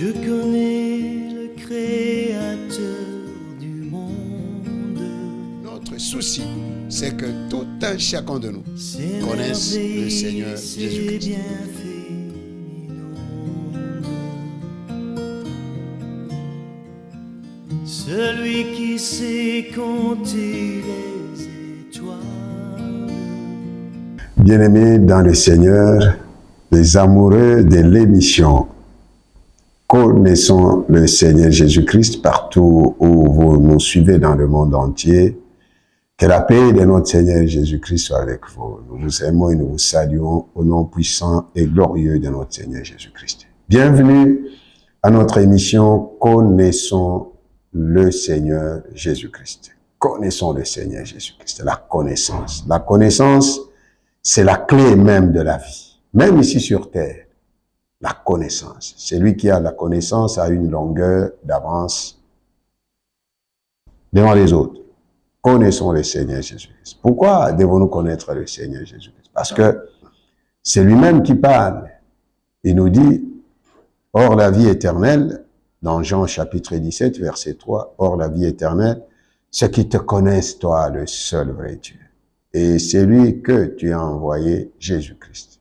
Je connais le Créateur du monde. Notre souci, c'est que tout un chacun de nous connaisse le Seigneur Jésus-Christ. Celui qui sait compter les étoiles. Bien-aimés dans le Seigneur, les amoureux de l'émission, connaissons le Seigneur Jésus-Christ partout où vous nous suivez dans le monde entier. Que la paix de notre Seigneur Jésus-Christ soit avec vous. Nous vous aimons et nous vous saluons au nom puissant et glorieux de notre Seigneur Jésus-Christ. Bienvenue à notre émission Connaissons le Seigneur Jésus-Christ. Connaissons le Seigneur Jésus-Christ. La connaissance. La connaissance, c'est la clé même de la vie. Même ici sur terre, la connaissance. Celui qui a la connaissance a une longueur d'avance devant les autres. Connaissons le Seigneur Jésus-Christ. Pourquoi devons-nous connaître le Seigneur Jésus-Christ? Parce que c'est lui-même qui parle. Il nous dit, « Or la vie éternelle », dans Jean chapitre 17, verset 3, « Or la vie éternelle, c'est qu'ils te connaissent, toi, le seul vrai Dieu. Et c'est lui que tu as envoyé, Jésus-Christ. »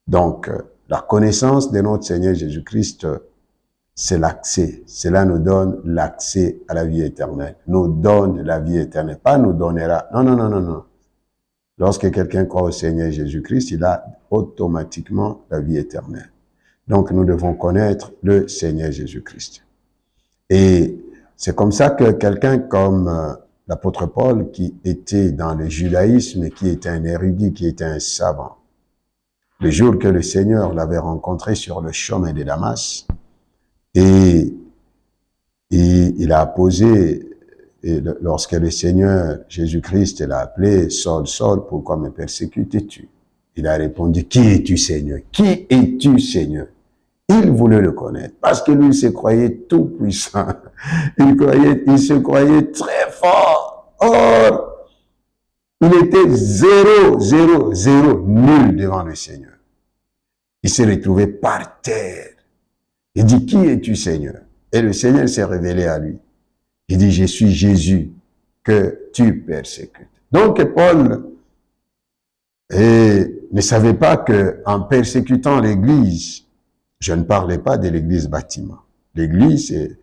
Donc, la connaissance de notre Seigneur Jésus-Christ, c'est l'accès. Cela nous donne l'accès à la vie éternelle. Nous donne la vie éternelle. Pas nous donnera. Non, non, non, non, non. Lorsque quelqu'un croit au Seigneur Jésus-Christ, il a automatiquement la vie éternelle. Donc, nous devons connaître le Seigneur Jésus-Christ. Et c'est comme ça que quelqu'un comme l'apôtre Paul, qui était dans le judaïsme, qui était un érudit, qui était un savant, le jour que le Seigneur l'avait rencontré sur le chemin de Damas, et il a posé, et lorsque le Seigneur Jésus-Christ l'a appelé, « Saul, Saul, pourquoi me persécutes-tu » Il a répondu, « Qui es-tu, Seigneur? Qui es-tu, Seigneur ?» Il voulait le connaître, parce que lui, il se croyait tout puissant. Il se croyait très fort. Or, il était zéro, nul devant le Seigneur. Il s'est retrouvé par terre. Il dit, « Qui es-tu, Seigneur ?» Et le Seigneur s'est révélé à lui. Il dit, « Je suis Jésus que tu persécutes. » Donc, Paul ne savait pas que en persécutant l'Église, je ne parlais pas de l'Église bâtiment. L'Église, c'est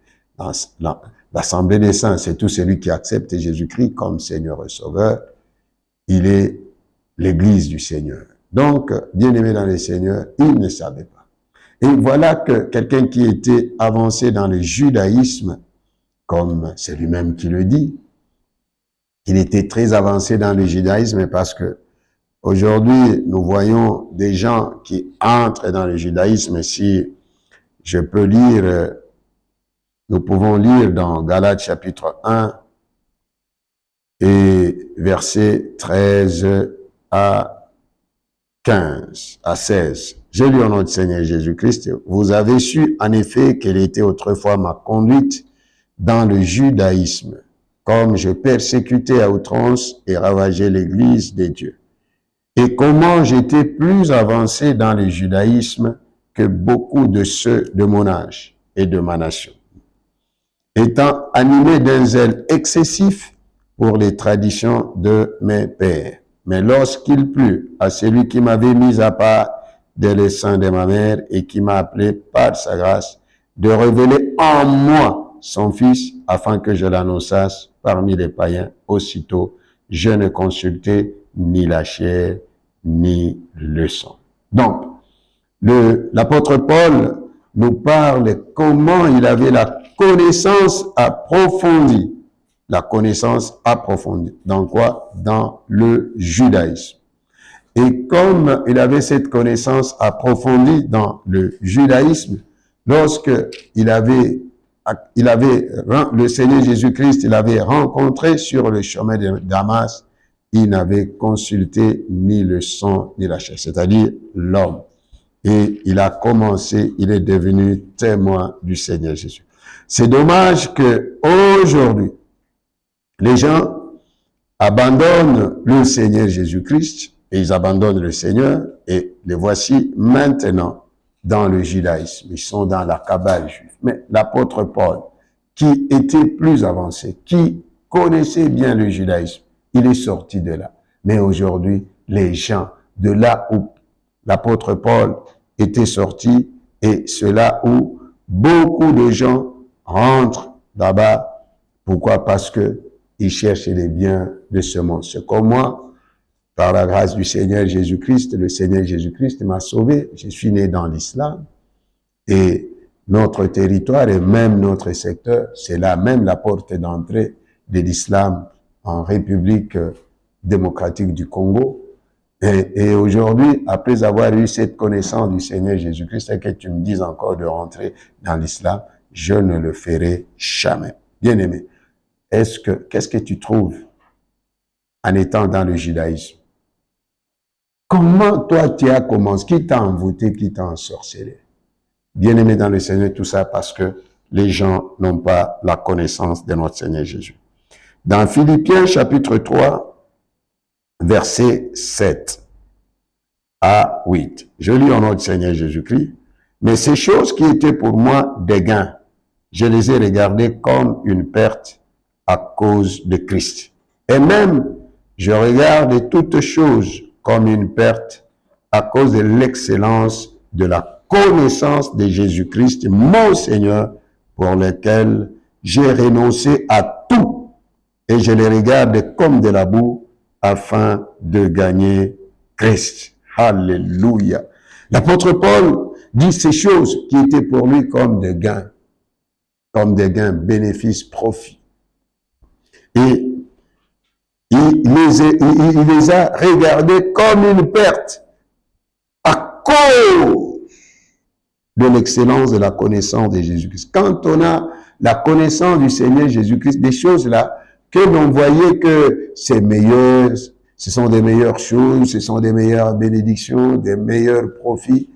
l'Assemblée des saints, c'est tout celui qui accepte Jésus-Christ comme Seigneur et Sauveur. Il est l'Église du Seigneur. Donc, bien-aimé dans le Seigneur, il ne savait pas. Et voilà que quelqu'un qui était avancé dans le judaïsme, comme c'est lui-même qui le dit, il était très avancé dans le judaïsme parce que aujourd'hui, nous voyons des gens qui entrent dans le judaïsme. Si je peux lire, nous pouvons lire dans Galates chapitre 1 et versets 13 à 15, à 16. J'ai lu au nom du Seigneur Jésus-Christ, « Vous avez su en effet quelle était autrefois ma conduite dans le judaïsme, comme je persécutais à outrance et ravageais l'Église des dieux. Et comment j'étais plus avancé dans le judaïsme que beaucoup de ceux de mon âge et de ma nation, étant animé d'un zèle excessif pour les traditions de mes pères. Mais lorsqu'il plut à celui qui m'avait mis à part dès le sein de ma mère et qui m'a appelé par sa grâce, de révéler en moi son Fils, afin que je l'annonçasse parmi les païens, aussitôt je ne consultai ni la chair, ni le sang. » Donc, l'apôtre Paul nous parle comment il avait la connaissance approfondie. La connaissance approfondie. Dans quoi? Dans le judaïsme. Et comme il avait cette connaissance approfondie dans le judaïsme, lorsque le Seigneur Jésus-Christ, il avait rencontré sur le chemin de Damas, il n'avait consulté ni le sang ni la chair, c'est-à-dire l'homme. Et il est devenu témoin du Seigneur Jésus. C'est dommage que aujourd'hui, les gens abandonnent le Seigneur Jésus-Christ et ils abandonnent le Seigneur et les voici maintenant dans le judaïsme, ils sont dans la Kabbale juive. Mais l'apôtre Paul, qui était plus avancé, qui connaissait bien le judaïsme, il est sorti de là. Mais aujourd'hui, les gens de là où l'apôtre Paul était sorti, et c'est là où beaucoup de gens rentrent là-bas. Pourquoi? Parce que ils cherchent les biens de ce monde. C'est comme moi, par la grâce du Seigneur Jésus-Christ, le Seigneur Jésus-Christ m'a sauvé. Je suis né dans l'islam. Et notre territoire et même notre secteur, c'est là même la porte d'entrée de l'islam en République démocratique du Congo. Et aujourd'hui, après avoir eu cette connaissance du Seigneur Jésus-Christ et que tu me dises encore de rentrer dans l'islam, je ne le ferai jamais. Bien-aimé, qu'est-ce que tu trouves en étant dans le judaïsme? Comment toi tu as commencé? Qui t'a envoûté, qui t'a ensorcelé? Bien-aimé dans le Seigneur, tout ça parce que les gens n'ont pas la connaissance de notre Seigneur Jésus. Dans Philippiens chapitre 3, verset 7 à 8, je lis au nom du Seigneur Jésus-Christ. Mais ces choses qui étaient pour moi des gains, je les ai regardées comme une perte à cause de Christ. Et même, je regarde toutes choses comme une perte à cause de l'excellence de la connaissance de Jésus-Christ, mon Seigneur, pour lequel j'ai renoncé à tout et je les regarde comme de la boue afin de gagner Christ. Alléluia. L'apôtre Paul dit ces choses qui étaient pour lui comme des gains, bénéfices, profits. Et il les a regardés comme une perte à cause de l'excellence de la connaissance de Jésus-Christ. Quand on a la connaissance du Seigneur Jésus-Christ, des choses là, que l'on voyait que c'est meilleur, ce sont des meilleures choses, ce sont des meilleures bénédictions, des meilleurs profits.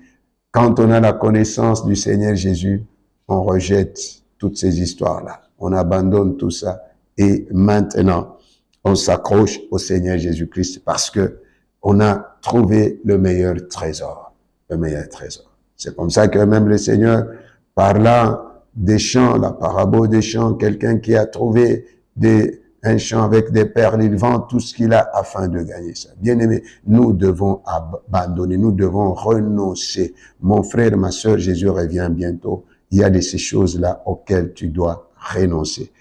Quand on a la connaissance du Seigneur Jésus, on rejette toutes ces histoires-là. On abandonne tout ça. Et maintenant, on s'accroche au Seigneur Jésus-Christ parce que on a trouvé le meilleur trésor. Le meilleur trésor. C'est comme ça que même le Seigneur, parlant des champs, la parabole des champs, quelqu'un qui a trouvé un champ avec des perles, il vend tout ce qu'il a afin de gagner ça. Bien-aimé, nous devons abandonner, nous devons renoncer. Mon frère, ma sœur, Jésus revient bientôt. Il y a de ces choses-là auxquelles tu dois renoncer.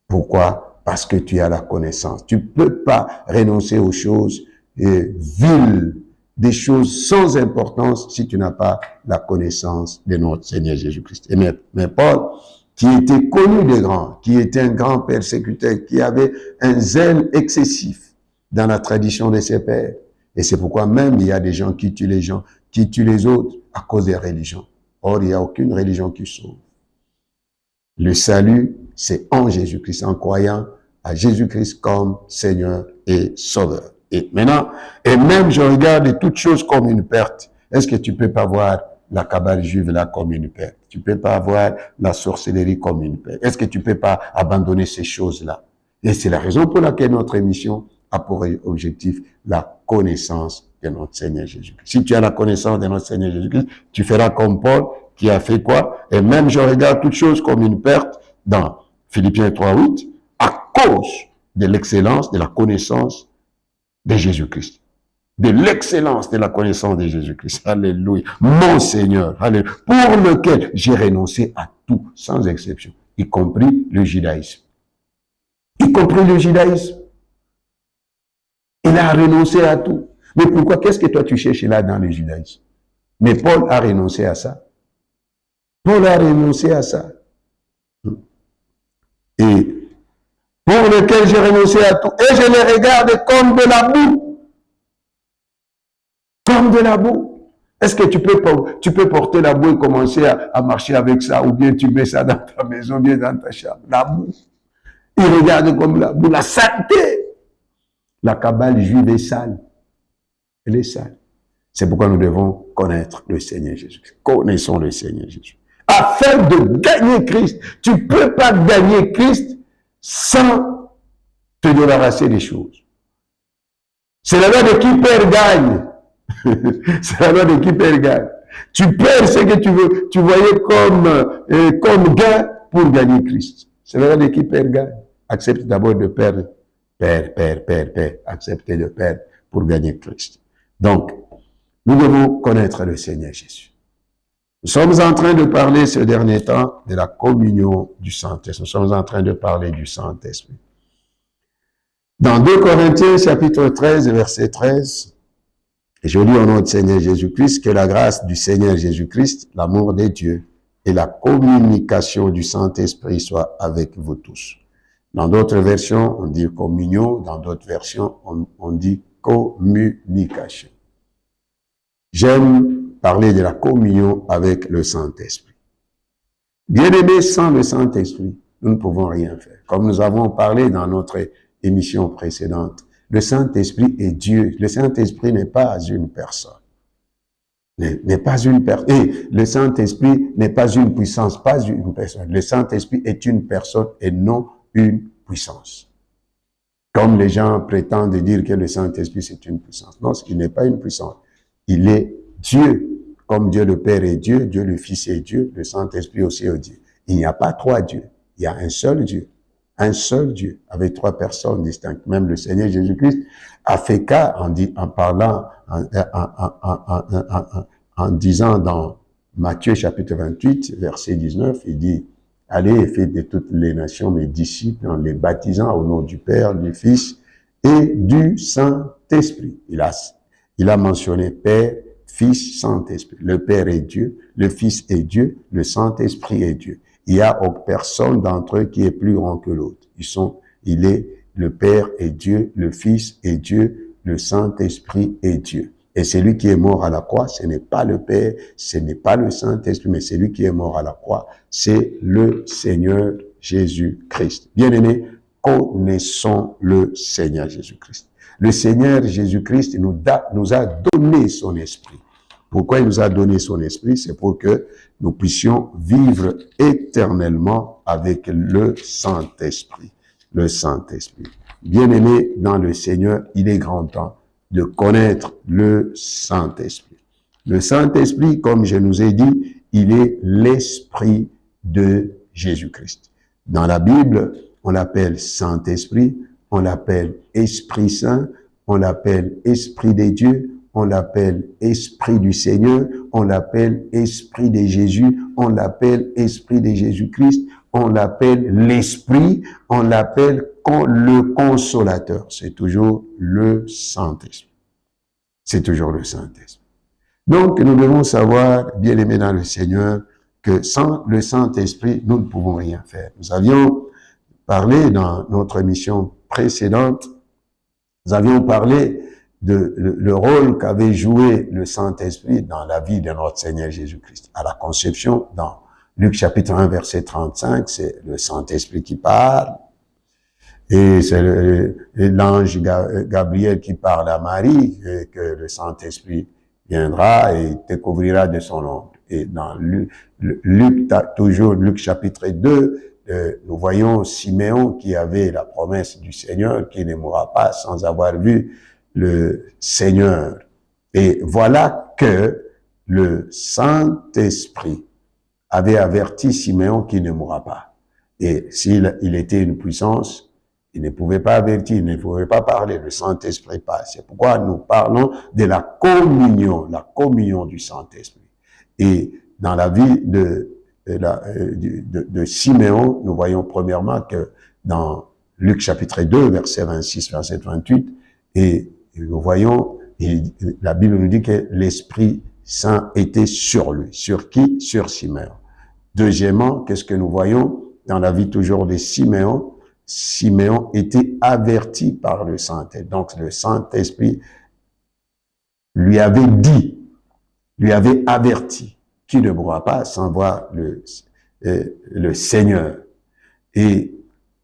Pourquoi? Parce que tu as la connaissance. Tu peux pas renoncer aux choses viles, des choses sans importance si tu n'as pas la connaissance de notre Seigneur Jésus-Christ. Mais Paul, qui était connu des grands, qui était un grand persécuteur, qui avait un zèle excessif dans la tradition de ses pères. Et c'est pourquoi même il y a des gens qui tuent les gens, qui tuent les autres à cause des religions. Or, il n'y a aucune religion qui sauve. Le salut, c'est en Jésus-Christ, en croyant à Jésus-Christ comme Seigneur et Sauveur. Et maintenant, et même je regarde toutes choses comme une perte. Est-ce que tu peux pas voir la Kabbale juive là comme une perte? Tu peux pas voir la sorcellerie comme une perte? Est-ce que tu peux pas abandonner ces choses-là? Et c'est la raison pour laquelle notre émission a pour objectif la connaissance de notre Seigneur Jésus-Christ. Si tu as la connaissance de notre Seigneur Jésus-Christ, tu feras comme Paul qui a fait quoi? Et même je regarde toutes choses comme une perte dans Philippiens 3:8 à cause de l'excellence de la connaissance de Jésus-Christ. De l'excellence de la connaissance de Jésus-Christ. Alléluia. Mon Seigneur. Alléluia. Pour lequel j'ai renoncé à tout, sans exception, y compris le judaïsme. Y compris le judaïsme. Il a renoncé à tout. Mais pourquoi? Qu'est-ce que toi tu cherches là dans le judaïsme? Mais Paul a renoncé à ça. Paul a renoncé à ça. Et pour lequel j'ai renoncé à tout. Et je les regarde comme de la boue. Comme de la boue. Est-ce que tu peux porter la boue et commencer à marcher avec ça, ou bien tu mets ça dans ta maison, bien dans ta chambre? La boue. Il regarde comme la boue, la saleté. La Kabbale juive est sale. Elle est sale. C'est pourquoi nous devons connaître le Seigneur Jésus. Connaissons le Seigneur Jésus. Afin de gagner Christ. Tu ne peux pas gagner Christ sans te débarrasser des choses. C'est la loi de qui perd gagne. C'est la loi de qui perd gagne. Tu perds ce que tu voyais comme gain pour gagner Christ. C'est vrai qui perd gagne. Accepte d'abord de perdre. Perd. Acceptez de perdre pour gagner Christ. Donc, nous devons connaître le Seigneur Jésus. Nous sommes en train de parler ce dernier temps de la communion du Saint-Esprit. Nous sommes en train de parler du Saint-Esprit. Dans 2 Corinthiens, chapitre 13, verset 13, je lis au nom du Seigneur Jésus-Christ, que la grâce du Seigneur Jésus-Christ, l'amour de Dieu et la communication du Saint-Esprit soient avec vous tous. Dans d'autres versions, on dit communion, dans d'autres versions, on dit communication. J'aime parler de la communion avec le Saint-Esprit. Bien-aimés, sans le Saint-Esprit, nous ne pouvons rien faire. Comme nous avons parlé dans notre émission précédente, le Saint-Esprit est Dieu. Le Saint-Esprit n'est pas une personne. N'est pas une personne. Et le Saint-Esprit n'est pas une puissance, pas une personne. Le Saint-Esprit est une personne et non une puissance. Comme les gens prétendent dire que le Saint-Esprit c'est une puissance. Non, il n'est pas une puissance. Il est Dieu. Comme Dieu le Père est Dieu, Dieu le Fils est Dieu, le Saint-Esprit aussi est Dieu. Il n'y a pas trois dieux. Il y a un seul Dieu. Un seul Dieu, avec trois personnes distinctes. Même le Seigneur Jésus-Christ a fait cas en parlant, en disant dans Matthieu chapitre 28, verset 19, il dit, allez et faites de toutes les nations mes disciples en les baptisant au nom du Père, du Fils et du Saint-Esprit. Il a mentionné Père, Fils, Saint-Esprit. Le Père est Dieu, le Fils est Dieu, le Saint-Esprit est Dieu. Il y a personne d'entre eux qui est plus grand que l'autre. Le Père est Dieu, le Fils est Dieu, le Saint-Esprit est Dieu. Et celui qui est mort à la croix, ce n'est pas le Père, ce n'est pas le Saint-Esprit, mais celui qui est mort à la croix, c'est le Seigneur Jésus-Christ. Bien-aimés, connaissons le Seigneur Jésus-Christ. Le Seigneur Jésus-Christ nous a donné son esprit. Pourquoi il nous a donné son esprit? C'est pour que nous puissions vivre éternellement avec le Saint-Esprit. Le Saint-Esprit. Bien-aimés dans le Seigneur, il est grand temps de connaître le Saint-Esprit. Le Saint-Esprit, comme je nous ai dit, il est l'Esprit de Jésus-Christ. Dans la Bible, on l'appelle Saint-Esprit, on l'appelle Esprit Saint, on l'appelle Esprit des dieux, on l'appelle Esprit du Seigneur, on l'appelle Esprit de Jésus, on l'appelle Esprit de Jésus-Christ, on l'appelle l'Esprit, on l'appelle le Consolateur. C'est toujours le Saint-Esprit. C'est toujours le Saint-Esprit. Donc, nous devons savoir, bien-aimés dans le Seigneur, que sans le Saint-Esprit, nous ne pouvons rien faire. Nous avions parlé dans notre émission précédente, nous avions parlé le rôle qu'avait joué le Saint-Esprit dans la vie de notre Seigneur Jésus-Christ. À la conception, dans Luc chapitre 1, verset 35, c'est le Saint-Esprit qui parle. Et c'est l'ange Gabriel qui parle à Marie, et que le Saint-Esprit viendra et te couvrira de son ombre. Et dans Luc chapitre 2, nous voyons Siméon qui avait la promesse du Seigneur, qui ne mourra pas sans avoir vu le Seigneur. Et voilà que le Saint-Esprit avait averti Siméon qu'il ne mourra pas. Et s'il était une puissance, il ne pouvait pas avertir, il ne pouvait pas parler, le Saint-Esprit passe. C'est pourquoi nous parlons de la communion du Saint-Esprit. Et dans la vie de Siméon, nous voyons premièrement que dans Luc chapitre 2, verset 26, verset 28, et nous voyons, la Bible nous dit que l'Esprit Saint était sur lui. Sur qui? Sur Siméon. Deuxièmement, qu'est-ce que nous voyons dans la vie toujours de Siméon? Siméon était averti par le Saint-Esprit. Donc le Saint-Esprit lui avait dit, lui avait averti qu'il ne mourra pas sans voir le Seigneur. Et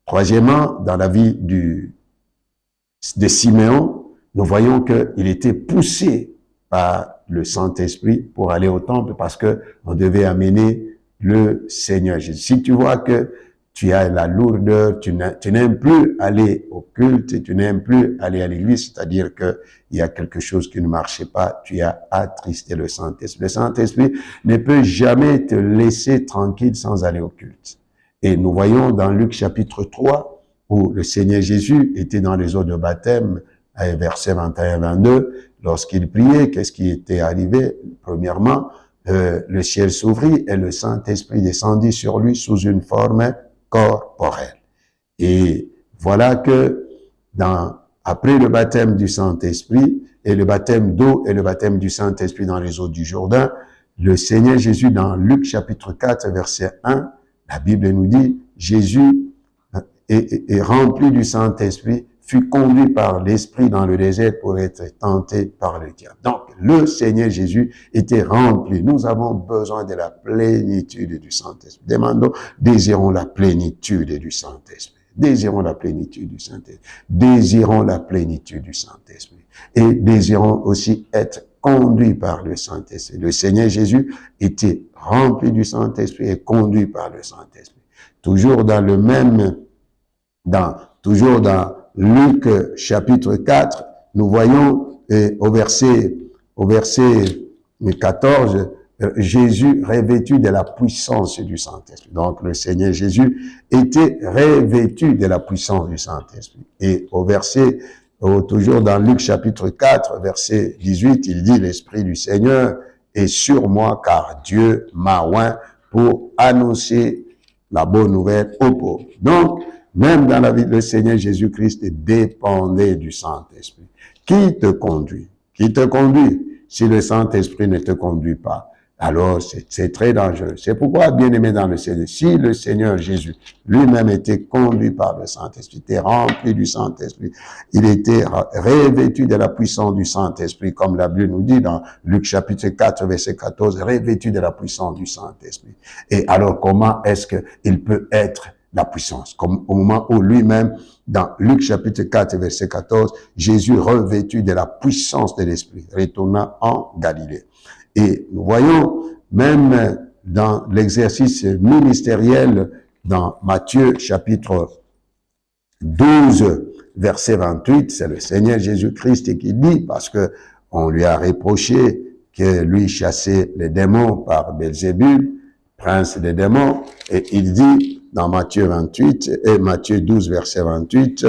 troisièmement, dans la vie de Siméon, nous voyons qu'il était poussé par le Saint-Esprit pour aller au temple parce que on devait amener le Seigneur Jésus. Si tu vois que tu as la lourdeur, tu n'aimes plus aller au culte, tu n'aimes plus aller à l'église, c'est-à-dire que il y a quelque chose qui ne marchait pas, tu as attristé le Saint-Esprit. Le Saint-Esprit ne peut jamais te laisser tranquille sans aller au culte. Et nous voyons dans Luc chapitre 3, où le Seigneur Jésus était dans les eaux de baptême, versets 21-22, lorsqu'il priait, qu'est-ce qui était arrivé? Premièrement, le ciel s'ouvrit et le Saint-Esprit descendit sur lui sous une forme corporelle. Et voilà que après le baptême du Saint-Esprit et le baptême d'eau et le baptême du Saint-Esprit dans les eaux du Jourdain, le Seigneur Jésus dans Luc chapitre 4 verset 1, la Bible nous dit, Jésus est rempli du Saint-Esprit, fut conduit par l'Esprit dans le désert pour être tenté par le diable. Donc, le Seigneur Jésus était rempli. Nous avons besoin de la plénitude du Saint-Esprit. Désirons la plénitude du Saint-Esprit. Désirons la plénitude du Saint-Esprit. Désirons la plénitude du Saint-Esprit. Et désirons aussi être conduits par le Saint-Esprit. Le Seigneur Jésus était rempli du Saint-Esprit et conduit par le Saint-Esprit. Toujours dans Luc chapitre 4, nous voyons au verset 14, Jésus revêtu de la puissance du Saint-Esprit. Donc le Seigneur Jésus était revêtu de la puissance du Saint-Esprit. Et toujours dans Luc chapitre 4, verset 18, il dit, l'Esprit du Seigneur est sur moi, car Dieu m'a oint pour annoncer la bonne nouvelle aux pauvres. Donc, même dans la vie, le Seigneur Jésus-Christ dépendait du Saint-Esprit. Qui te conduit? Qui te conduit? Si le Saint-Esprit ne te conduit pas, alors c'est très dangereux. C'est pourquoi, bien aimé dans le Seigneur, si le Seigneur Jésus lui-même était conduit par le Saint-Esprit, était rempli du Saint-Esprit, il était revêtu de la puissance du Saint-Esprit, comme la Bible nous dit dans Luc chapitre 4, verset 14, revêtu de la puissance du Saint-Esprit. Et alors, comment est-ce qu'il peut être la puissance? Comme au moment où lui-même, dans Luc chapitre 4, verset 14, Jésus revêtu de la puissance de l'Esprit, retourna en Galilée. Et nous voyons même dans l'exercice ministériel dans Matthieu chapitre 12, verset 28, c'est le Seigneur Jésus-Christ qui dit, parce que on lui a reproché que lui chassait les démons par Belzébul, prince des démons, et il dit dans Matthieu 28 et Matthieu 12, verset 28,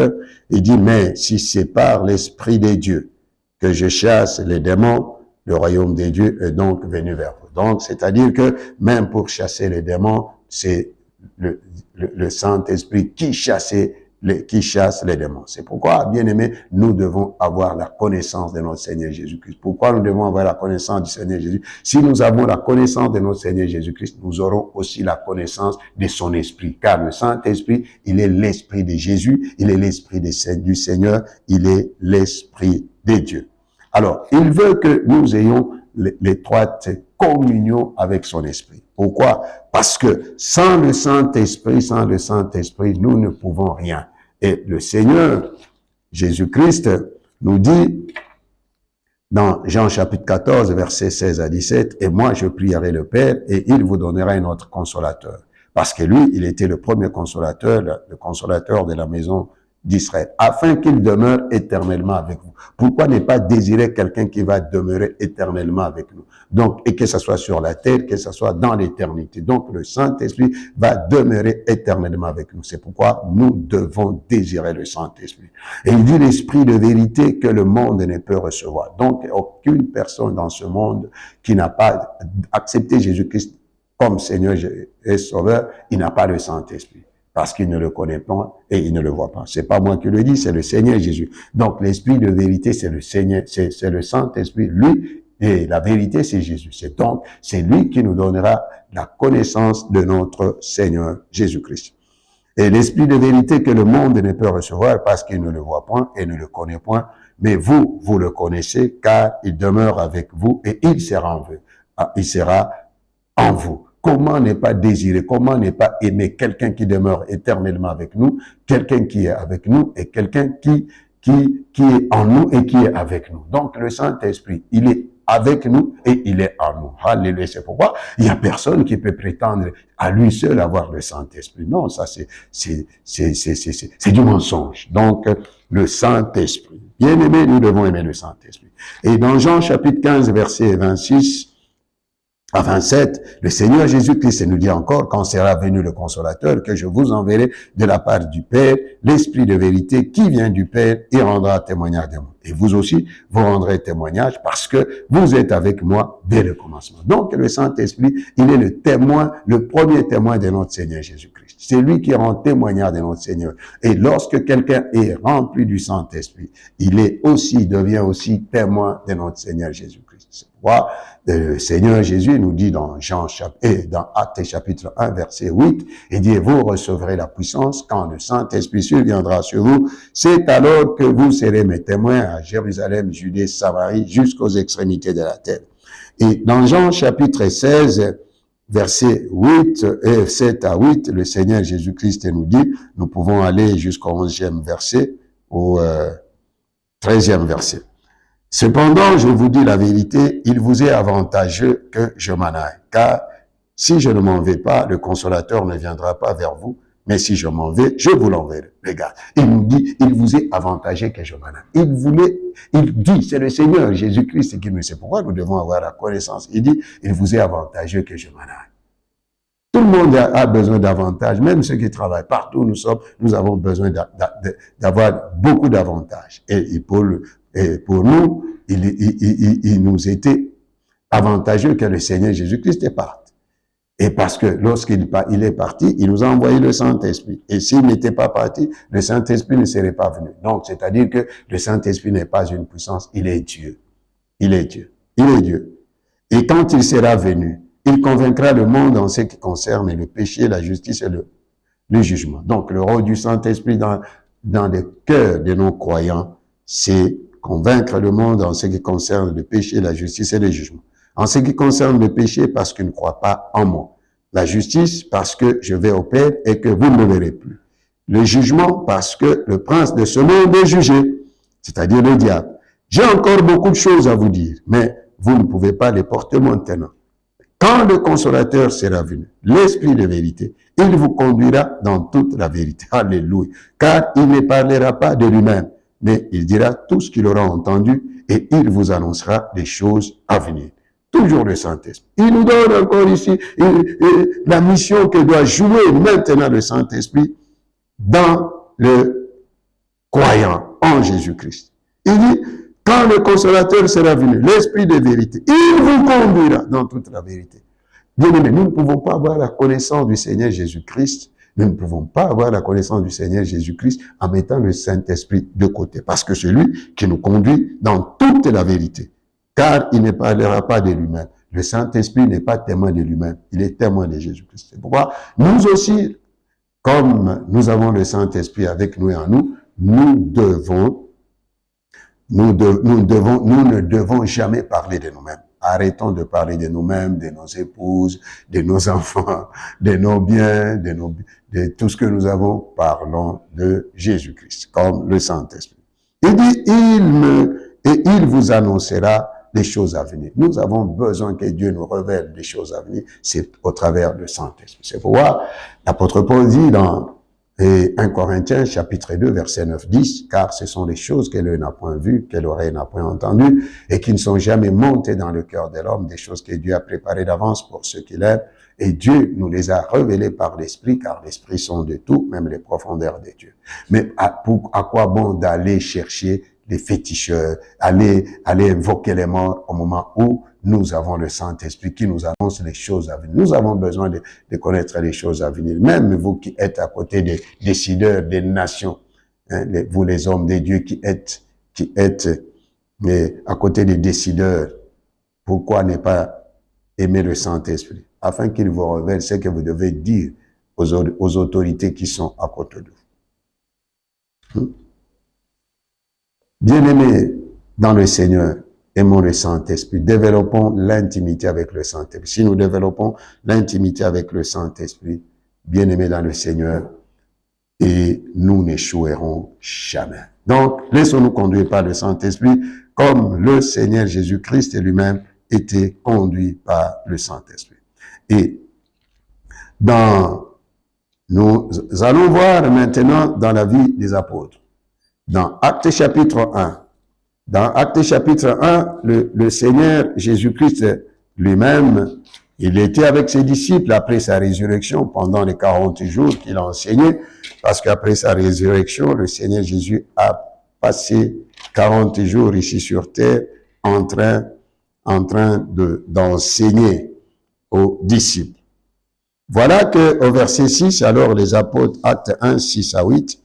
il dit, mais si c'est par l'Esprit des dieux que je chasse les démons, le royaume des dieux est donc venu vers vous. Donc, c'est-à-dire que même pour chasser les démons, c'est le Saint-Esprit qui chasse les démons. C'est pourquoi, bien aimé, nous devons avoir la connaissance de notre Seigneur Jésus-Christ. Pourquoi nous devons avoir la connaissance du Seigneur Jésus? Si nous avons la connaissance de notre Seigneur Jésus-Christ, nous aurons aussi la connaissance de son Esprit. Car le Saint-Esprit, il est l'Esprit de Jésus, il est l'Esprit du Seigneur, il est l'Esprit de Dieu. Alors, il veut que nous ayons l'étroite communion avec son Esprit. Pourquoi? Parce que sans le Saint-Esprit, nous ne pouvons rien. Et le Seigneur Jésus-Christ nous dit dans Jean chapitre 14, versets 16 à 17, « Et moi je prierai le Père, et il vous donnera un autre consolateur. » Parce que lui, il était le premier consolateur, le consolateur de la maison d'Israël, afin qu'il demeure éternellement avec vous. Pourquoi ne pas désirer quelqu'un qui va demeurer éternellement avec nous? Donc, et que ce soit sur la terre, que ce soit dans l'éternité. Donc, le Saint-Esprit va demeurer éternellement avec nous. C'est pourquoi nous devons désirer le Saint-Esprit. Et il dit l'Esprit de vérité que le monde ne peut recevoir. Donc, aucune personne dans ce monde qui n'a pas accepté Jésus-Christ comme Seigneur et Sauveur, il n'a pas le Saint-Esprit. Parce qu'il ne le connaît pas et il ne le voit pas. C'est pas moi qui le dis, c'est le Seigneur Jésus. Donc, l'Esprit de vérité, c'est le Seigneur, c'est le Saint-Esprit. Lui, et la vérité, c'est Jésus. C'est lui qui nous donnera la connaissance de notre Seigneur Jésus-Christ. Et l'Esprit de vérité que le monde ne peut recevoir parce qu'il ne le voit point et ne le connaît point. Mais vous, vous le connaissez car il demeure avec vous et il sera en vous. Il sera en vous. Comment ne pas désirer, comment ne pas aimer quelqu'un qui demeure éternellement avec nous, quelqu'un qui est avec nous et quelqu'un qui est en nous et qui est avec nous. Donc le Saint-Esprit, il est avec nous et il est en nous. Alléluia. C'est pourquoi il n'y a personne qui peut prétendre à lui seul avoir le Saint-Esprit. Non, ça c'est du mensonge. Donc, le Saint-Esprit. Bien aimé, nous devons aimer le Saint-Esprit. Et dans Jean chapitre 15, verset 26 à 27, le Seigneur Jésus-Christ nous dit encore, quand sera venu le Consolateur, que je vous enverrai de la part du Père, l'Esprit de vérité qui vient du Père et rendra témoignage de moi. Et vous aussi, vous rendrez témoignage parce que vous êtes avec moi dès le commencement. Donc, le Saint-Esprit, il est le témoin, le premier témoin de notre Seigneur Jésus-Christ. C'est lui qui rend témoignage de notre Seigneur. Et lorsque quelqu'un est rempli du Saint-Esprit, il devient aussi témoin de notre Seigneur Jésus-Christ. C'est pourquoi le Seigneur Jésus nous dit dans dans Actes chapitre 1, verset 8, il dit, vous recevrez la puissance quand le Saint-Esprit surviendra sur vous. C'est alors que vous serez mes témoins à Jérusalem, Judée, Samarie, jusqu'aux extrémités de la terre. Et dans Jean chapitre 16, verset 7 à 8, le Seigneur Jésus-Christ nous dit, nous pouvons aller jusqu'au 11e verset, au 13e verset. Cependant, je vous dis la vérité, il vous est avantageux que je m'en aille, car si je ne m'en vais pas, le Consolateur ne viendra pas vers vous, mais si je m'en vais, je vous l'enverrai. Regarde, il nous dit, il vous est avantageux que je m'en aille. Il dit, c'est le Seigneur Jésus-Christ qui nous sait pourquoi nous devons avoir la connaissance. Il dit, il vous est avantageux que je m'en aille. Tout le monde a besoin d'avantages, même ceux qui travaillent partout, nous avons besoin d'avoir beaucoup d'avantages. Et pour nous, il nous était avantageux que le Seigneur Jésus-Christ parte. Et parce que lorsqu'il est parti, il nous a envoyé le Saint-Esprit. Et s'il n'était pas parti, le Saint-Esprit ne serait pas venu. Donc, c'est-à-dire que le Saint-Esprit n'est pas une puissance, il est Dieu. Il est Dieu. Il est Dieu. Et quand il sera venu, il convaincra le monde en ce qui concerne le péché, la justice et le jugement. Donc, le rôle du Saint-Esprit dans le cœur de nos croyants, c'est convaincre le monde en ce qui concerne le péché, la justice et le jugement. En ce qui concerne le péché, parce qu'ils ne croient pas en moi. La justice, parce que je vais au Père et que vous ne me verrez plus. Le jugement, parce que le prince de ce monde est jugé, c'est-à-dire le diable. J'ai encore beaucoup de choses à vous dire, mais vous ne pouvez pas les porter maintenant. Quand le Consolateur sera venu, l'Esprit de vérité, il vous conduira dans toute la vérité. Alléluia. Car il ne parlera pas de lui-même, mais il dira tout ce qu'il aura entendu et il vous annoncera des choses à venir. Toujours le Saint-Esprit. Il nous donne encore ici la mission que doit jouer maintenant le Saint-Esprit dans le croyant en Jésus-Christ. Il dit, quand le Consolateur sera venu, l'Esprit de vérité, il vous conduira dans toute la vérité. Bien aimé, nous ne pouvons pas avoir la connaissance du Seigneur Jésus-Christ. Nous ne pouvons pas avoir la connaissance du Seigneur Jésus-Christ en mettant le Saint-Esprit de côté. Parce que c'est lui qui nous conduit dans toute la vérité. Car il ne parlera pas de lui-même. Le Saint-Esprit n'est pas témoin de lui-même. Il est témoin de Jésus-Christ. C'est pourquoi nous aussi, comme nous avons le Saint-Esprit avec nous et en nous, nous ne devons jamais parler de nous-mêmes. Arrêtons de parler de nous-mêmes, de nos épouses, de nos enfants, de nos biens, de tout ce que nous avons. Parlons de Jésus-Christ, comme le Saint-Esprit. Il dit, il vous annoncera des choses à venir. Nous avons besoin que Dieu nous révèle des choses à venir. C'est au travers du Saint-Esprit. C'est pourquoi l'apôtre Paul dit dans 1 Corinthiens, chapitre 2, verset 9-10, car ce sont des choses que l'œil n'a point vues, que l'oreille n'a point entendues, et qui ne sont jamais montées dans le cœur de l'homme, des choses que Dieu a préparées d'avance pour ceux qui l'aiment. Et Dieu nous les a révélées par l'Esprit, car l'Esprit sont de tout, même les profondeurs de Dieu. Mais à quoi bon d'aller chercher les féticheurs, aller invoquer les morts au moment où nous avons le Saint-Esprit qui nous annonce les choses à venir. Nous avons besoin de connaître les choses à venir. Même vous qui êtes à côté des décideurs des nations, hein, vous les hommes de Dieu qui êtes à côté des décideurs, pourquoi ne pas aimer le Saint-Esprit? Afin qu'il vous révèle ce que vous devez dire aux autorités qui sont à côté de vous. Bien-aimés dans le Seigneur, aimons le Saint-Esprit, développons l'intimité avec le Saint-Esprit. Si nous développons l'intimité avec le Saint-Esprit, bien-aimés dans le Seigneur, et nous n'échouerons jamais. Donc, laissons-nous conduire par le Saint-Esprit, comme le Seigneur Jésus-Christ lui-même était conduit par le Saint-Esprit. Et nous allons voir maintenant dans la vie des apôtres. Dans Actes chapitre 1, dans Actes chapitre 1, le Seigneur Jésus-Christ lui-même, il était avec ses disciples après sa résurrection pendant les 40 jours qu'il a enseigné, parce qu'après sa résurrection, le Seigneur Jésus a passé 40 jours ici sur terre en train d'enseigner aux disciples. Voilà que au verset 6, alors les apôtres, Actes 1, 6 à 8,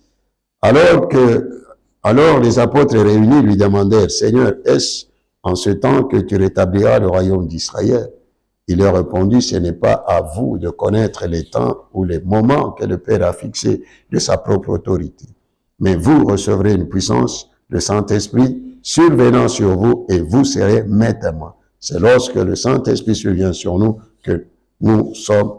alors les apôtres réunis lui demandèrent, Seigneur, est-ce en ce temps que tu rétabliras le royaume d'Israël? Il leur répondit, ce n'est pas à vous de connaître les temps ou les moments que le Père a fixés de sa propre autorité. Mais vous recevrez une puissance, le Saint-Esprit, survenant sur vous, et vous serez mes témoins. C'est lorsque le Saint-Esprit survient sur nous que nous sommes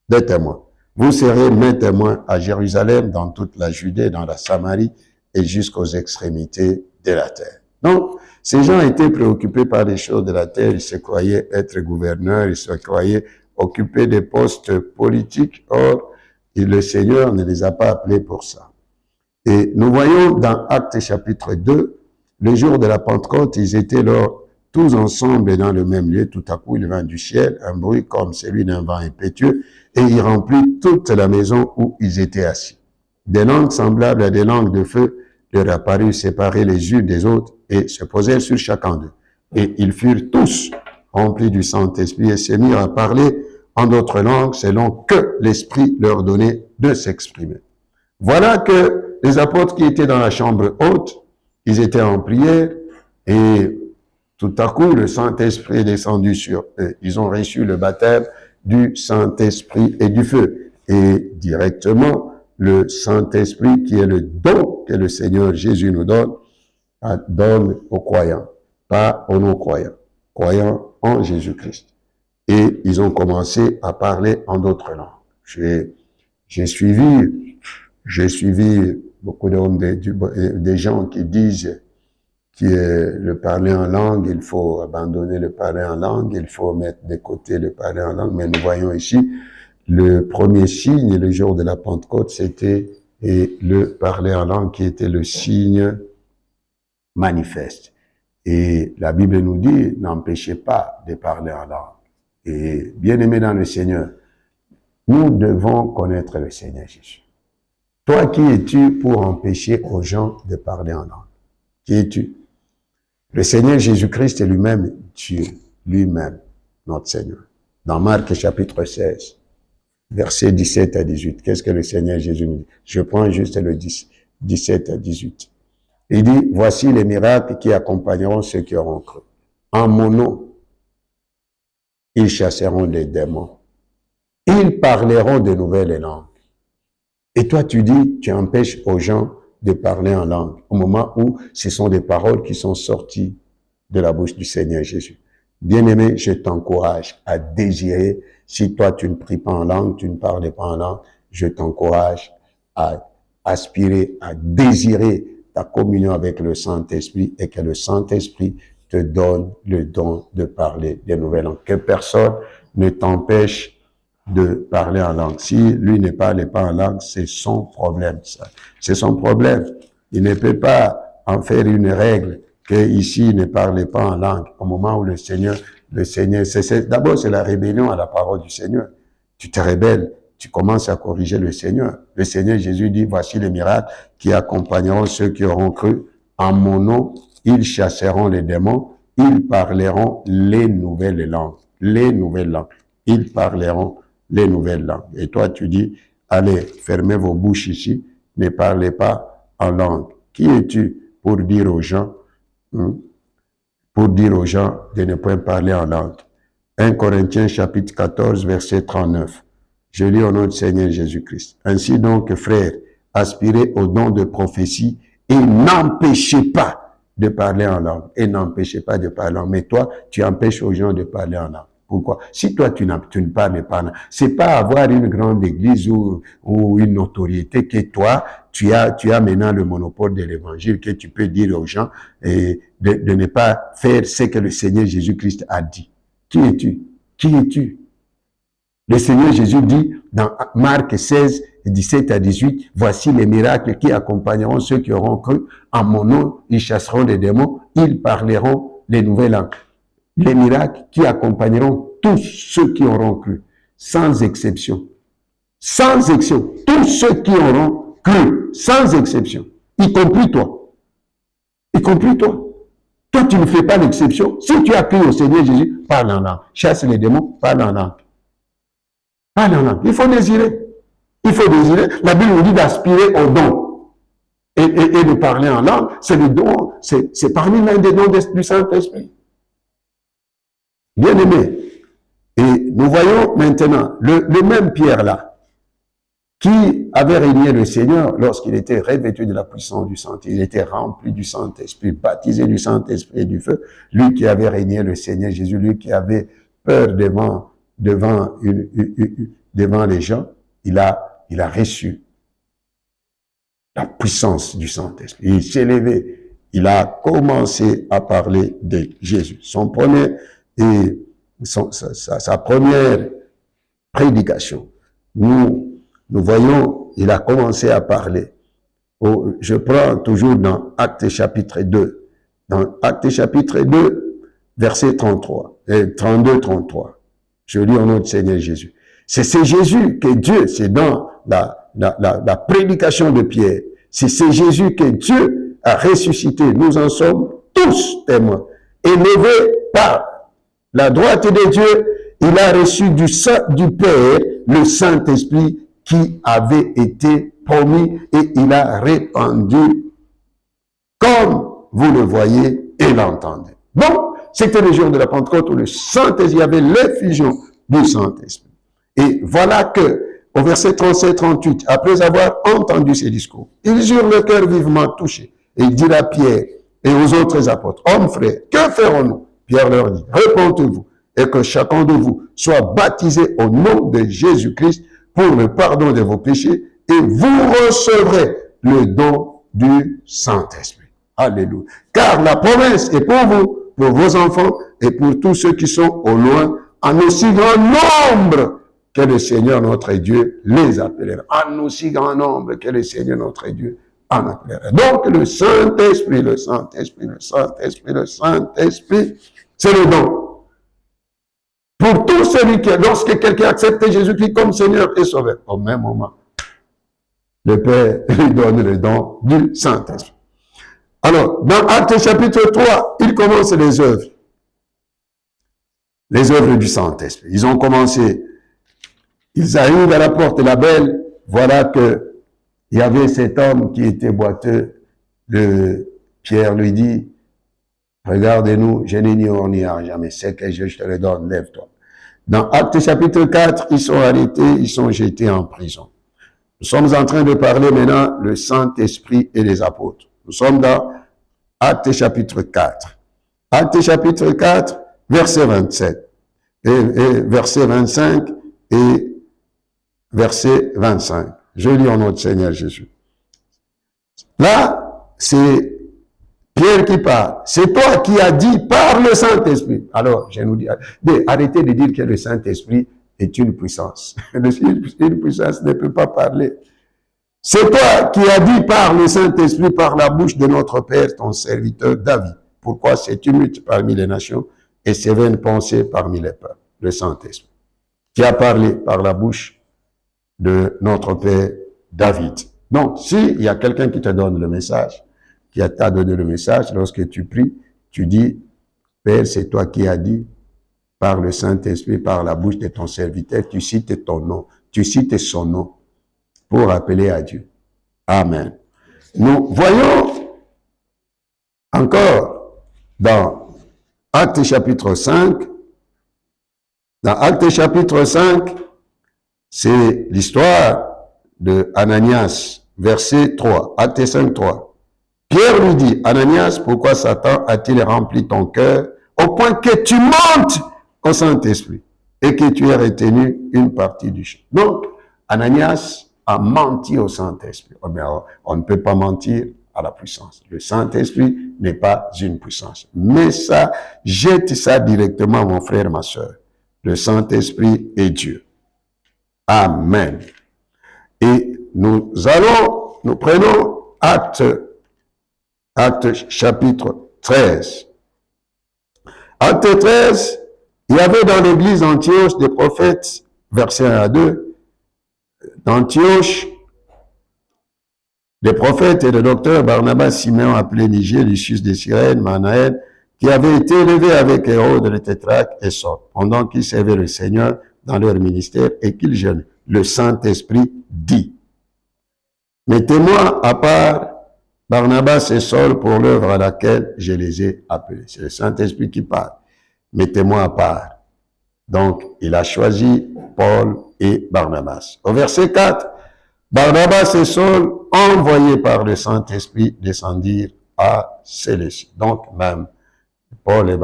des témoins. Vous serez mes témoins à Jérusalem, dans toute la Judée, dans la Samarie et jusqu'aux extrémités de la terre. Donc, ces gens étaient préoccupés par les choses de la terre, ils se croyaient être gouverneurs, ils se croyaient occuper des postes politiques, or, le Seigneur ne les a pas appelés pour ça. Et nous voyons dans Actes chapitre 2, le jour de la Pentecôte, ils étaient là tous ensemble dans le même lieu. Tout à coup, il vint du ciel un bruit comme celui d'un vent impétueux et il remplit toute la maison où ils étaient assis. Des langues semblables à des langues de feu leur apparurent séparées les unes des autres et se posèrent sur chacun d'eux. Et ils furent tous remplis du Saint-Esprit et se mirent à parler en d'autres langues selon que l'Esprit leur donnait de s'exprimer. Voilà que les apôtres qui étaient dans la chambre haute, ils étaient en prière et tout à coup, le Saint-Esprit est descendu sur eux. Ils ont reçu le baptême du Saint-Esprit et du feu. Et directement, le Saint-Esprit, qui est le don que le Seigneur Jésus nous donne aux croyants, pas aux non-croyants, croyants en Jésus-Christ. Et ils ont commencé à parler en d'autres langues. J'ai suivi beaucoup des gens qui disent le parler en langue, il faut abandonner le parler en langue, il faut mettre de côté le parler en langue. Mais nous voyons ici, le premier signe, le jour de la Pentecôte, c'était le parler en langue qui était le signe manifeste. Et la Bible nous dit, n'empêchez pas de parler en langue. Et bien aimé dans le Seigneur, nous devons connaître le Seigneur Jésus. Toi, qui es-tu pour empêcher aux gens de parler en langue? Qui es-tu? Le Seigneur Jésus-Christ est lui-même Dieu, lui-même, notre Seigneur. Dans Marc chapitre 16, versets 17 à 18, qu'est-ce que le Seigneur Jésus nous dit? Je prends juste le 17 à 18. Il dit, voici les miracles qui accompagneront ceux qui auront cru. En mon nom, ils chasseront les démons. Ils parleront de nouvelles langues. Et toi, tu dis, tu empêches aux gens de parler en langue, au moment où ce sont des paroles qui sont sorties de la bouche du Seigneur Jésus. Bien-aimé, je t'encourage à désirer, si toi tu ne pries pas en langue, tu ne parles pas en langue, je t'encourage à aspirer, à désirer ta communion avec le Saint-Esprit et que le Saint-Esprit te donne le don de parler des nouvelles langues. Que personne ne t'empêche de parler en langue. Si lui ne parle pas en langue, c'est son problème, ça. C'est son problème. Il ne peut pas en faire une règle que ici ne parle pas en langue. Au moment où le Seigneur, d'abord c'est la rébellion à la parole du Seigneur. Tu te rebelles, tu commences à corriger le Seigneur. Le Seigneur Jésus dit, voici les miracles qui accompagneront ceux qui auront cru. En mon nom, ils chasseront les démons, ils parleront les nouvelles langues. Les nouvelles langues. Ils parleront les nouvelles langues. Et toi, tu dis, allez, fermez vos bouches ici, ne parlez pas en langue. Qui es-tu pour dire aux gens, de ne pas parler en langue? 1 Corinthiens chapitre 14, verset 39. Je lis au nom du Seigneur Jésus-Christ. Ainsi donc, frères, aspirez au don de prophétie et n'empêchez pas de parler en langue. Et n'empêchez pas de parler en langue. Mais toi, tu empêches aux gens de parler en langue. Pourquoi? Si toi, tu ne parles pas, c'est pas avoir une grande église ou une notoriété que toi, tu as maintenant le monopole de l'évangile, que tu peux dire aux gens et de ne pas faire ce que le Seigneur Jésus-Christ a dit. Qui es-tu? Qui es-tu? Le Seigneur Jésus dit dans Marc 16, 17 à 18, voici les miracles qui accompagneront ceux qui auront cru. En mon nom, ils chasseront les démons, ils parleront les nouvelles langues. Les miracles qui accompagneront tous ceux qui auront cru, sans exception. Sans exception. Tous ceux qui auront cru, sans exception. Y compris toi. Y compris toi. Toi, tu ne fais pas l'exception. Si tu as cru au Seigneur Jésus, parle en langue. Chasse les démons, parle en langue. Parle en langue. Il faut désirer. Il faut désirer. La Bible nous dit d'aspirer au don. Et de parler en langue, c'est le don, c'est parmi l'un des dons du Saint-Esprit. Bien aimé. Et nous voyons maintenant le même Pierre là, qui avait régné le Seigneur lorsqu'il était revêtu de la puissance du Saint-Esprit. Il était rempli du Saint-Esprit, baptisé du Saint-Esprit et du feu. Lui qui avait régné le Seigneur Jésus, lui qui avait peur devant les gens, il a reçu la puissance du Saint-Esprit. Il s'est levé, il a commencé à parler de Jésus. Sa première prédication, nous voyons, il a commencé à parler. Je prends toujours dans Actes chapitre 2. Dans Actes chapitre 2, verset 32, 33. Je lis au nom du Seigneur Jésus. C'est Jésus que Dieu, c'est dans la prédication de Pierre, c'est Jésus que Dieu a ressuscité. Nous en sommes tous témoins. Élevé par la droite de Dieu, il a reçu du Père le Saint-Esprit qui avait été promis et il a répandu comme vous le voyez et l'entendez. Bon, c'était le jour de la Pentecôte où le Saint-Esprit, il y avait l'effusion du Saint-Esprit. Et voilà que, au verset 37-38, après avoir entendu ces discours, ils eurent le cœur vivement touché. Et il dit à Pierre et aux autres apôtres, hommes frères, que ferons-nous? Pierre leur dit, répondez-vous et que chacun de vous soit baptisé au nom de Jésus-Christ pour le pardon de vos péchés et vous recevrez le don du Saint-Esprit. Alléluia. Car la promesse est pour vous, pour vos enfants et pour tous ceux qui sont au loin, en aussi grand nombre que le Seigneur notre Dieu les appellera. En aussi grand nombre que le Seigneur notre Dieu en appellera. Donc le Saint-Esprit, le Saint-Esprit, le Saint-Esprit, le Saint-Esprit, c'est le don. Pour tout celui qui, lorsque quelqu'un accepte Jésus-Christ comme Seigneur et Sauveur, au même moment, le Père lui donne le don du Saint-Esprit. Alors, dans Actes chapitre 3, il commence les œuvres du Saint-Esprit. Ils ont commencé, ils arrivent à la porte de la Belle, voilà que il y avait cet homme qui était boiteux. Pierre lui dit, regardez-nous, je n'ai ni or ni argent, mais c'est que je te le donne, lève-toi. Dans Actes chapitre 4, ils sont arrêtés, ils sont jetés en prison. Nous sommes en train de parler maintenant le Saint-Esprit et les apôtres. Nous sommes dans Actes chapitre 4. Actes chapitre 4, verset 27, et verset 25 et verset 25. Je lis en notre Seigneur Jésus. Là, c'est Pierre qui parle. C'est toi qui as dit par le Saint-Esprit. Alors, je nous dis, arrêtez de dire que le Saint-Esprit est une puissance. Une puissance ne peut pas parler. C'est toi qui as dit par le Saint-Esprit, par la bouche de notre Père, ton serviteur David. Pourquoi c'est tumulte parmi les nations et ses vaines pensées parmi les peuples. Le Saint-Esprit. Qui a parlé par la bouche de notre Père David. Donc, s'il y a quelqu'un qui te donne le message, qui t'a donné le message, lorsque tu pries, tu dis, Père, c'est toi qui as dit, par le Saint-Esprit, par la bouche de ton serviteur, tu cites ton nom, tu cites son nom, pour appeler à Dieu. Amen. Nous voyons encore dans Actes chapitre 5, dans Actes chapitre 5, c'est l'histoire de Ananias, verset 3, Actes 5, 3. Pierre lui dit, Ananias, pourquoi Satan a-t-il rempli ton cœur au point que tu montes au Saint-Esprit et que tu aies retenu une partie du champ. Donc, Ananias a menti au Saint-Esprit. Oh, mais on ne peut pas mentir à la puissance. Le Saint-Esprit n'est pas une puissance. Mais ça, jette ça directement, mon frère, ma soeur. Le Saint-Esprit est Dieu. Amen. Et nous prenons Acte chapitre 13. Acte 13, il y avait dans l'église d'Antioche des prophètes, verset 1 à 2, d'Antioche, des prophètes et des docteurs Barnabas, Simeon appelé Niger, Lucius de Cyrène, Manaël, qui avaient été élevés avec Hérode le tétrarque et Saul, pendant qu'ils servaient le Seigneur dans leur ministère et qu'ils jeûnaient. Le Saint-Esprit dit, mettez-moi à part Barnabas et Saul pour l'œuvre à laquelle je les ai appelés. C'est le Saint-Esprit qui parle. Mettez-moi à part. Donc, il a choisi Paul et Barnabas. Au verset 4, Barnabas et Saul, envoyés par le Saint-Esprit, descendirent à Célestie. Donc, même Paul et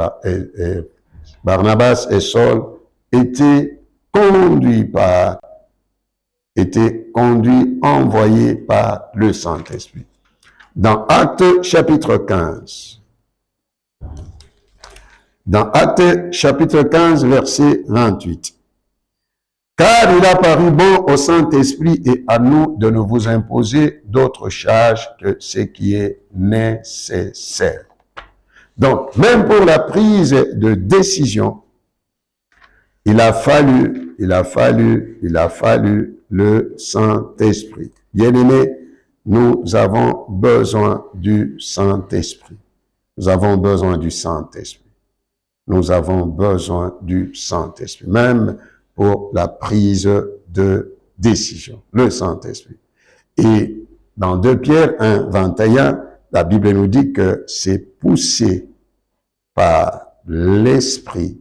Barnabas et Saul étaient envoyés par le Saint-Esprit. Dans Acte chapitre 15, verset 28. Car il a paru bon au Saint-Esprit et à nous de ne vous imposer d'autres charges que ce qui est nécessaire. Donc, même pour la prise de décision, il a fallu le Saint-Esprit. Bien-aimés, nous avons besoin du Saint-Esprit. Nous avons besoin du Saint-Esprit. Nous avons besoin du Saint-Esprit. Même pour la prise de décision. Le Saint-Esprit. Et dans 2 Pierre 1, 21, la Bible nous dit que c'est poussé par l'Esprit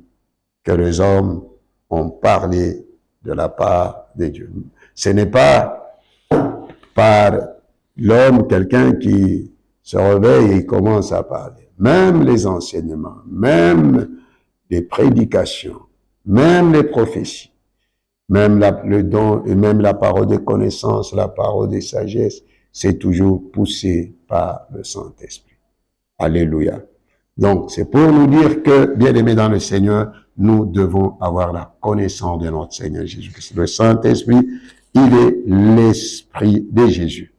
que les hommes ont parlé de la part de Dieu. Ce n'est pas par l'homme, quelqu'un qui se réveille et commence à parler. Même les enseignements, même les prédications, même les prophéties, même le don et même la parole de connaissance, la parole de sagesse, c'est toujours poussé par le Saint-Esprit. Alléluia. Donc, c'est pour nous dire que, bien-aimés dans le Seigneur, nous devons avoir la connaissance de notre Seigneur Jésus-Christ. Le Saint-Esprit, il est l'Esprit de Jésus.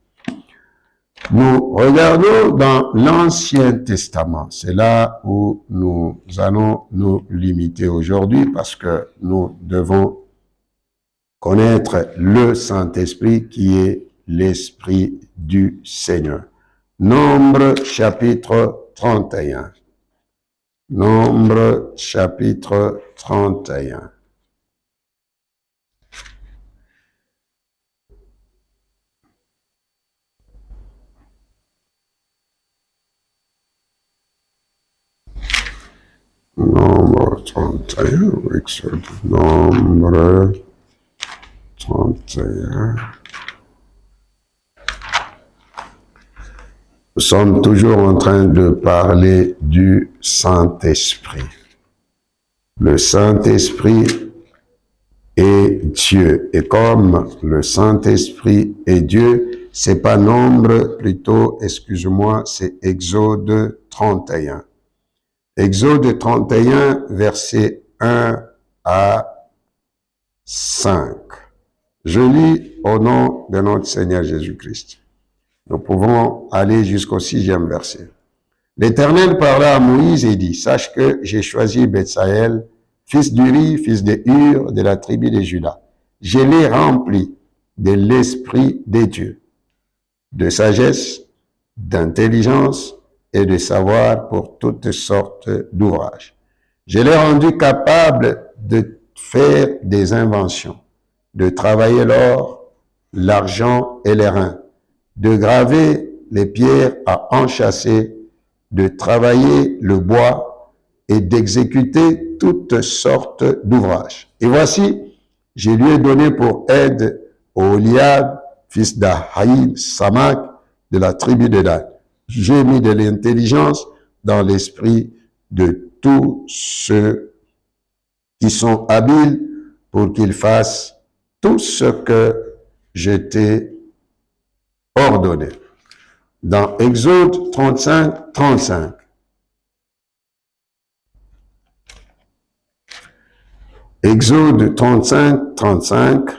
Nous regardons dans l'Ancien Testament. C'est là où nous allons nous limiter aujourd'hui parce que nous devons connaître le Saint-Esprit qui est l'Esprit du Seigneur. Nombre chapitre 31. Nombre chapitre 31. Nombre 31, nombre 31. Nous sommes toujours en train de parler du Saint-Esprit. Le Saint-Esprit est Dieu. Et comme le Saint-Esprit est Dieu, c'est pas Nombre, plutôt, excuse-moi, c'est Exode 31. Exode 31, versets 1 à 5. Je lis au nom de notre Seigneur Jésus-Christ. Nous pouvons aller jusqu'au 6e verset. L'Éternel parla à Moïse et dit, sache que j'ai choisi Betsaël, fils d'Uri, fils de Hur, de la tribu de Juda. Je l'ai rempli de l'Esprit des dieux, de sagesse, d'intelligence et de savoir pour toutes sortes d'ouvrages. Je l'ai rendu capable de faire des inventions, de travailler l'or, l'argent et les reins, de graver les pierres à enchâsser, de travailler le bois et d'exécuter toutes sortes d'ouvrages. Et voici, je lui ai donné pour aide Oliab, fils d'Ahaïl, Samak, de la tribu de Dan. J'ai mis de l'intelligence dans l'esprit de tous ceux qui sont habiles pour qu'ils fassent tout ce que je t'ai ordonné. Dans Exode 35, 35. Exode 35, 35.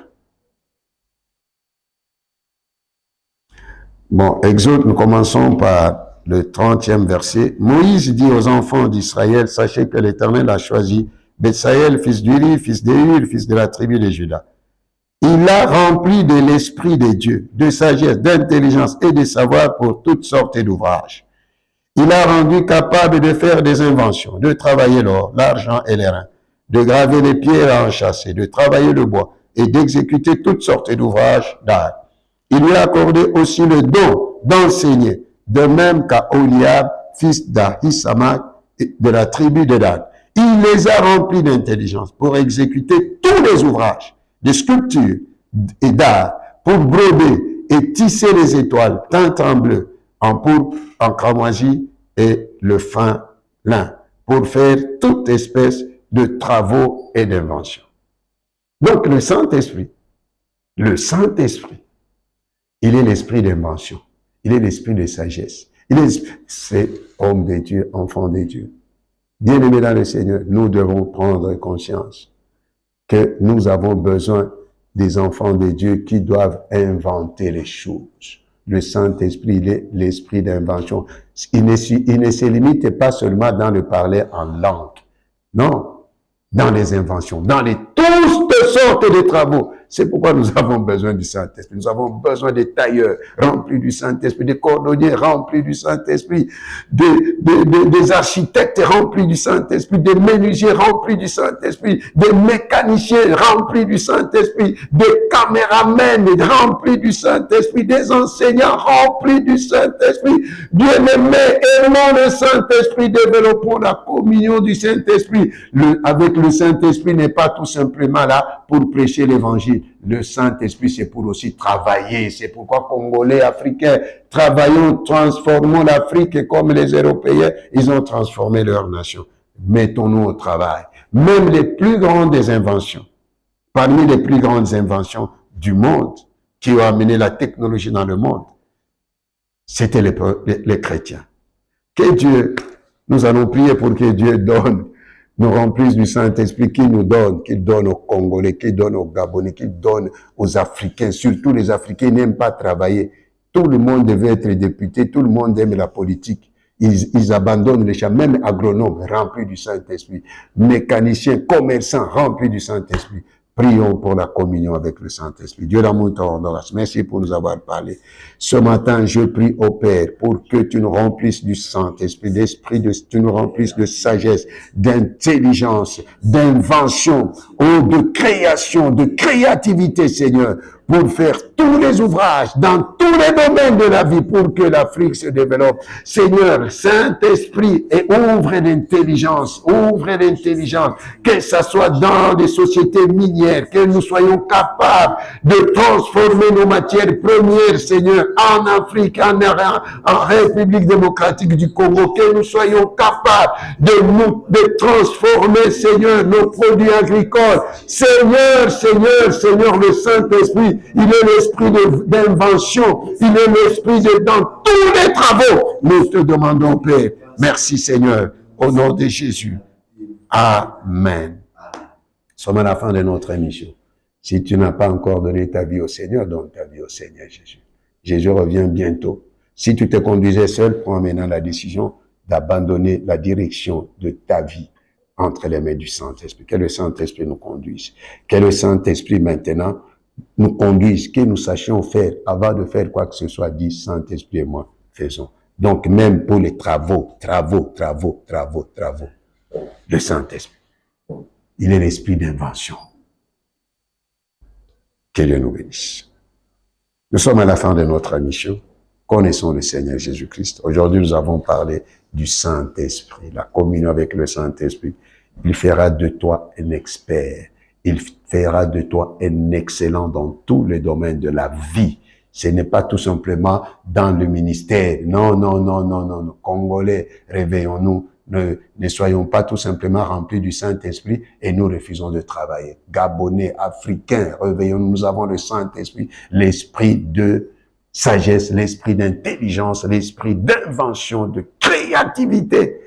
Bon, Exode, nous commençons par le 30e verset. Moïse dit aux enfants d'Israël, sachez que l'Éternel a choisi Betsaël, fils d'Uri, fils d'Éhud, fils de la tribu de Juda. Il l'a rempli de l'esprit de Dieu, de sagesse, d'intelligence et de savoir pour toutes sortes d'ouvrages. Il l'a rendu capable de faire des inventions, de travailler l'or, l'argent et les reins, de graver les pierres à enchâsser, de travailler le bois et d'exécuter toutes sortes d'ouvrages d'art. Il lui a accordé aussi le don d'enseigner, de même qu'à Oliab, fils d'Ahisamach, de la tribu de Dan. Il les a remplis d'intelligence pour exécuter tous les ouvrages de sculpture et d'art, pour broder et tisser les étoiles, teinte en bleu, en pourpre, en cramoisi et le fin lin, pour faire toute espèce de travaux et d'inventions. Donc le Saint-Esprit, il est l'esprit d'invention, il est l'esprit de sagesse, c'est homme de Dieu, enfant de Dieu. Bien-aimés dans le Seigneur, nous devons prendre conscience que nous avons besoin des enfants de Dieu qui doivent inventer les choses. Le Saint-Esprit, il est l'esprit d'invention. Il ne se limite pas seulement dans le parler en langue. Non, dans les inventions, dans toutes sortes de travaux. C'est pourquoi nous avons besoin du Saint-Esprit. Nous avons besoin des tailleurs remplis du Saint-Esprit, des cordonniers remplis du Saint-Esprit, des architectes remplis du Saint-Esprit, des menuisiers remplis du Saint-Esprit, des mécaniciens remplis du Saint-Esprit, des caméramens remplis du Saint-Esprit, des enseignants remplis du Saint-Esprit. Bien-aimés, aimons le Saint-Esprit, développons la communion du Saint-Esprit. Avec le Saint-Esprit n'est pas tout simplement là pour prêcher l'évangile. Le Saint-Esprit, c'est pour aussi travailler. C'est pourquoi Congolais, Africains, travaillons, transformons l'Afrique comme les Européens, ils ont transformé leur nation. Mettons-nous au travail. Même les plus grandes des inventions, parmi les plus grandes inventions du monde, qui ont amené la technologie dans le monde, c'était les chrétiens. Que Dieu, nous allons prier pour que Dieu nous remplisse du Saint-Esprit, qu'il donne aux Congolais, qu'il donne aux Gabonais, qu'il donne aux Africains. Surtout les Africains n'aiment pas travailler. Tout le monde devait être député, tout le monde aime la politique. Ils abandonnent les champs, même agronomes remplis du Saint-Esprit, mécaniciens, commerçants remplis du Saint-Esprit. Prions pour la communion avec le Saint-Esprit. Dieu l'amour t'ordonne. Merci pour nous avoir parlé. Ce matin, je prie au Père pour que tu nous remplisses du Saint-Esprit, tu nous remplisses de sagesse, d'intelligence, d'invention, de création, de créativité, Seigneur, pour faire tous les ouvrages dans tous les domaines de la vie pour que l'Afrique se développe. Seigneur, Saint-Esprit, et ouvre l'intelligence, que ça soit dans des sociétés minières, que nous soyons capables de transformer nos matières premières, Seigneur, en Afrique, en République démocratique du Congo, que nous soyons capables de transformer, Seigneur, nos produits agricoles. Seigneur, le Saint-Esprit, il est l'esprit d'invention, il est l'esprit dans tous les travaux. Nous te demandons, Père, merci Seigneur, au nom de Jésus. Amen. Nous sommes à la fin de notre émission. Si tu n'as pas encore donné ta vie au Seigneur, donne ta vie au Seigneur Jésus. Jésus revient bientôt. Si tu te conduisais seul, prends maintenant la décision d'abandonner la direction de ta vie entre les mains du Saint-Esprit. Que le Saint-Esprit nous conduise. Que le Saint-Esprit maintenant nous conduise, que nous sachions faire, avant de faire quoi que ce soit, dit Saint-Esprit et moi, faisons. Donc même pour les travaux, le Saint-Esprit, il est l'esprit d'invention. Que Dieu nous bénisse. Nous sommes à la fin de notre émission. Connaissons le Seigneur Jésus-Christ. Aujourd'hui, nous avons parlé du Saint-Esprit, la communion avec le Saint-Esprit. Il fera de toi un expert. Il fera de toi un excellent dans tous les domaines de la vie. Ce n'est pas tout simplement dans le ministère. Non. Congolais, réveillons-nous. ne soyons pas tout simplement remplis du Saint-Esprit et nous refusons de travailler. Gabonais, Africains, réveillons-nous, nous avons le Saint-Esprit, l'esprit de sagesse, l'esprit d'intelligence, l'esprit d'invention, de créativité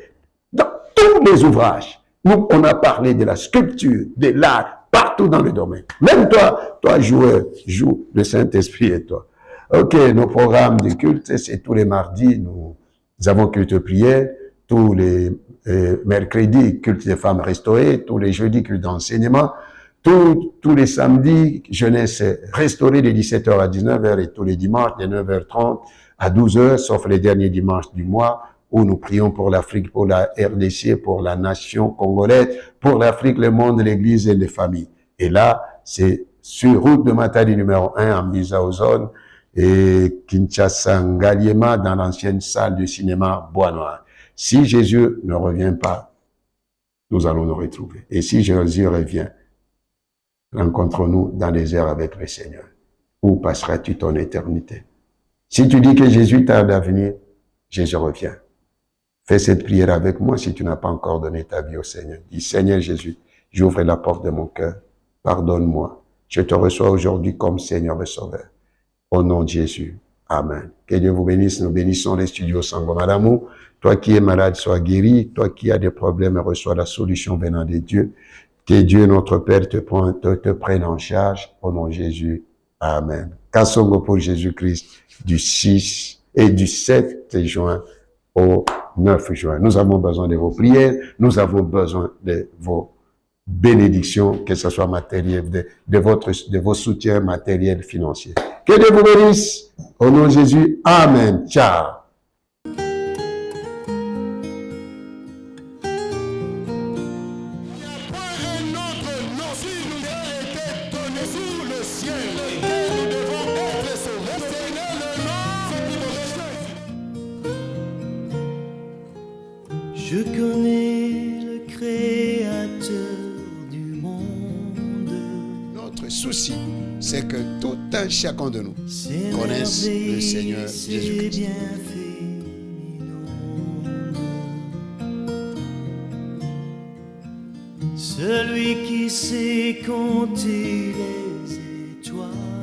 dans tous les ouvrages. Nous, on a parlé de la sculpture, de l'art, partout dans le domaine. Même toi joueur, joue, le Saint-Esprit et toi. Ok, nos programmes de culte, c'est tous les mardis, nous avons culte prière, tous les mercredis, culte des femmes restaurées, tous les jeudis, culte d'enseignement, tous les samedis, jeunesse restaurée de 17h à 19h et tous les dimanches de 9h30 à 12h, sauf les derniers dimanches du mois, où nous prions pour l'Afrique, pour la RDC, pour la nation congolaise, pour l'Afrique, le monde, l'Église et les familles. Et là, c'est sur route de Matadi numéro 1 en Bizaozone et Kinshasa Ngaliema dans l'ancienne salle de cinéma Bois-Noir. Si Jésus ne revient pas, nous allons nous retrouver. Et si Jésus revient, rencontrons-nous dans les airs avec le Seigneur. Où passeras-tu ton éternité? Si tu dis que Jésus tarde à venir, Jésus revient. Fais cette prière avec moi si tu n'as pas encore donné ta vie au Seigneur. Dis, Seigneur Jésus, j'ouvre la porte de mon cœur. Pardonne-moi. Je te reçois aujourd'hui comme Seigneur et Sauveur. Au nom de Jésus. Amen. Que Dieu vous bénisse. Nous bénissons les studios Sangoma d'amour. Toi qui es malade, sois guéri. Toi qui as des problèmes, reçois la solution venant de Dieu. Que Dieu, notre Père, te prenne en charge. Au nom de Jésus. Amen. Kassongo pour Jésus-Christ du 6 et du 7 juin au 9 juin. Nous avons besoin de vos prières. Nous avons besoin de vos bénédictions, que ce soit matériel, de vos soutiens matériels, financiers. Que Dieu vous bénisse. Au nom de Jésus. Amen. Ciao. Je connais le Créateur du monde. Notre souci, c'est que tout un chacun de nous connaisse le Seigneur Jésus-Christ. Celui qui sait compter les étoiles.